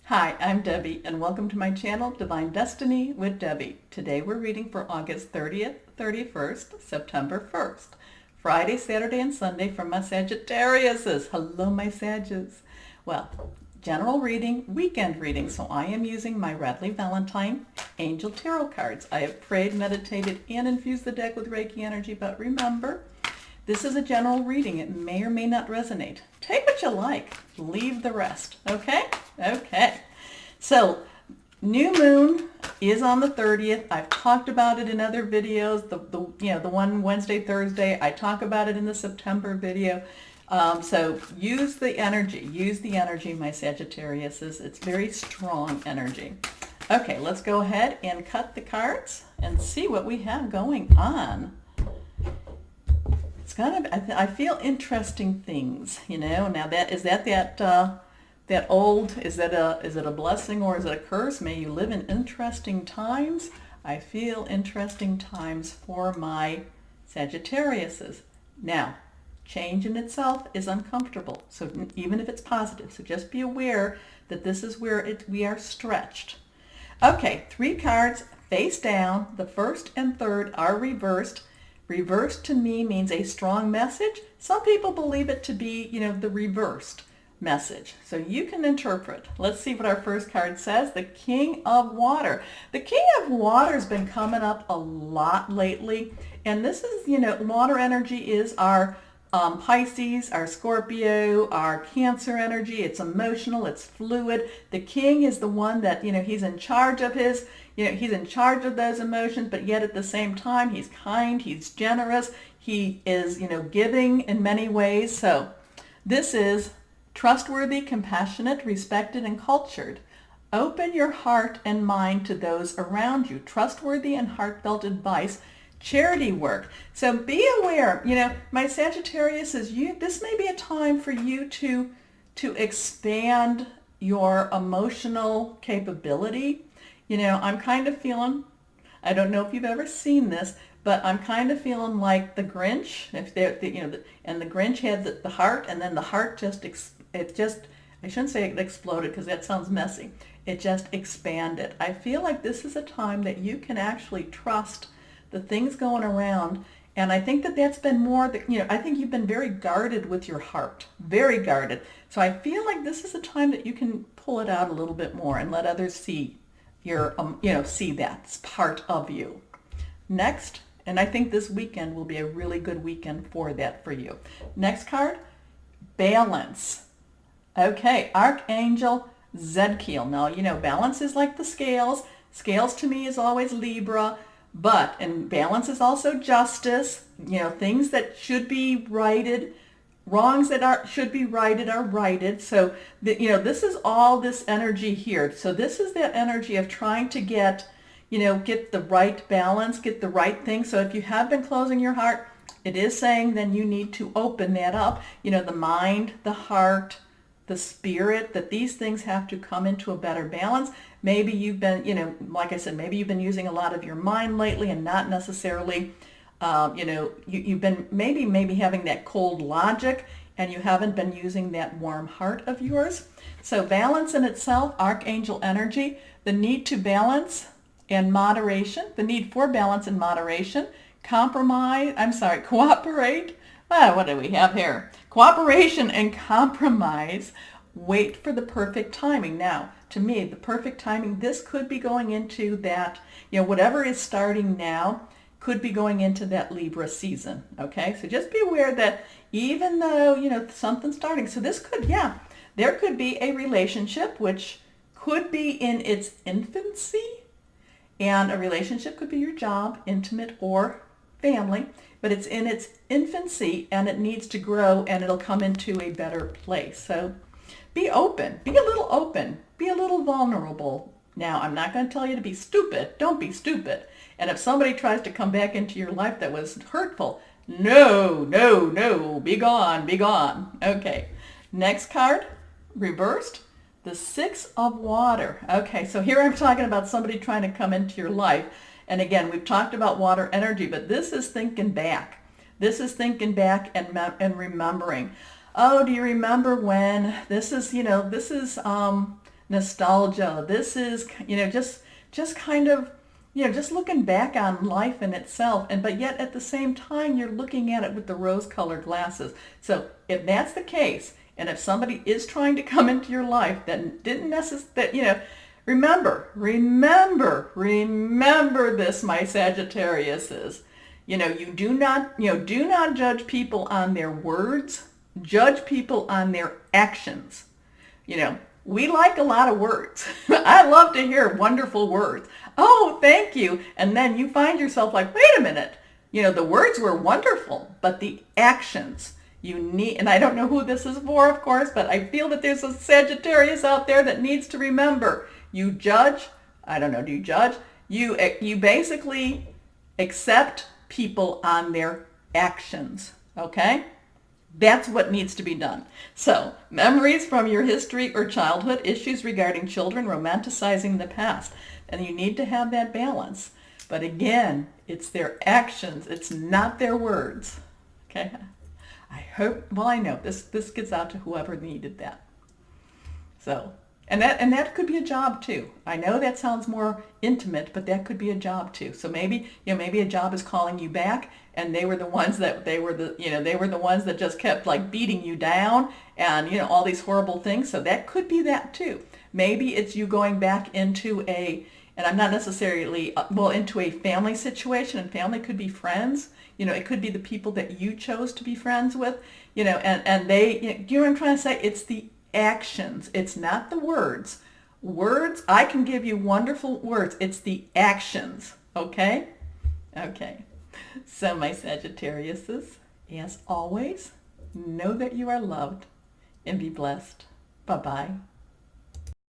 Hi, I'm Debbie, and welcome to my channel, Divine Destiny with Debbie. Today we're reading for August 30th, 31st, September 1st, Friday, Saturday, and Sunday from my Sagittariuses. Hello, my Sages. Well, general reading, weekend reading, so I am using my Radley Valentine Angel Tarot cards. I have prayed, meditated, and infused the deck with Reiki energy, but remember, this is a general reading. It may or may not resonate. Take what you like. Leave the rest. Okay? Okay. So, new moon is on the 30th. I've talked about it in other videos. The one Wednesday, Thursday. I talk about it in the September video. So use the energy. Use the energy, my Sagittarius. It's very strong energy. Okay, let's go ahead and cut the cards and see what we have going on. It's kind of, I feel interesting things, you know. Now is it a blessing or is it a curse? May you live in interesting times. I feel interesting times for my Sagittariuses. Now, change in itself is uncomfortable. So even if it's positive, so just be aware that this is where we are stretched. Okay, 3 cards face down. The first and third are reversed. Reversed to me means a strong message. Some people believe it to be, the reversed message. So you can interpret. Let's see what our first card says. The King of Water. The King of Water has been coming up a lot lately. And this is, water energy is our Pisces, our Scorpio, our Cancer energy. It's emotional, it's fluid. The King is the one that, he's in charge of he's in charge of those emotions, but yet at the same time, he's kind, he's generous, he is, giving in many ways. So this is trustworthy, compassionate, respected, and cultured. Open your heart and mind to those around you. Trustworthy and heartfelt advice. Charity work. So be aware, my Sagittarius this may be a time for you to expand your emotional capability. I'm kind of feeling, I don't know if you've ever seen this, but I'm kind of feeling like the Grinch, and the Grinch had the heart, and then the heart I shouldn't say it exploded because that sounds messy. It just expanded. I feel like this is a time that you can actually trust the things going around, and I think that's been more I think you've been very guarded with your heart, very guarded. So I feel like this is a time that you can pull it out a little bit more and let others see your, see that's part of you. Next, and I think this weekend will be a really good weekend for that for you. Next card, balance. Okay, Archangel Zedkiel. Now, balance is like the scales. Scales to me is always Libra. And balance is also justice, things that should be righted, wrongs that should be righted are righted. So, this is all this energy here. So this is that energy of trying to get the right balance, get the right thing. So if you have been closing your heart, it is saying then you need to open that up. The mind, the heart, the spirit, that these things have to come into a better balance. Maybe you've been, like I said, maybe you've been using a lot of your mind lately and not necessarily, you've been maybe having that cold logic and you haven't been using that warm heart of yours. So balance in itself, Archangel energy, the need to balance and moderation, the need for balance and moderation, cooperate. What do we have here? Cooperation and compromise. Wait for the perfect timing. Now, to me, the perfect timing, this could be going into that, whatever is starting now could be going into that Libra season. Okay, so just be aware that even though, something's starting, so this could, there could be a relationship which could be in its infancy, and a relationship could be your job, intimate or family, but it's in its infancy and it needs to grow and it'll come into a better place. So be open, be a little open, be a little vulnerable. Now, I'm not going to tell you to be stupid. Don't be stupid. And if somebody tries to come back into your life that was hurtful, no, be gone, be gone. Okay, next card, reversed, the Six of Water. Okay, so here I'm talking about somebody trying to come into your life. And again, we've talked about water energy, but this is thinking back. This is thinking back and remembering. Oh, do you remember when this is nostalgia. This is, just kind of, just looking back on life in itself, but yet at the same time, you're looking at it with the rose-colored glasses. So if that's the case, and if somebody is trying to come into your life that didn't necessarily, remember this, my Sagittariuses. You do not judge people on their words. Judge people on their actions. We like a lot of words. I love to hear wonderful words. Oh, thank you. And then you find yourself like, wait a minute. The words were wonderful, but the actions you need, and I don't know who this is for, of course, but I feel that there's a Sagittarius out there that needs to remember. You judge. I don't know. Do you judge? You basically accept people on their actions. Okay? That's what needs to be done. So, memories from your history or childhood, issues regarding children, romanticizing the past. And you need to have that balance. But again, it's their actions. It's not their words. Okay? I know this gets out to whoever needed that. So, and that could be a job too. I know that sounds more intimate, but that could be a job too. So maybe a job is calling you back, and they were the ones that just kept like beating you down and all these horrible things. So that could be that too. Maybe it's you going back into and I'm not necessarily into a family situation, and family could be friends. It could be the people that you chose to be friends with. And they. Do you know what I'm trying to say? It's the actions. It's not the words. Words, I can give you wonderful words. It's the actions. Okay? Okay. So my Sagittariuses, as always, know that you are loved and be blessed. Bye-bye.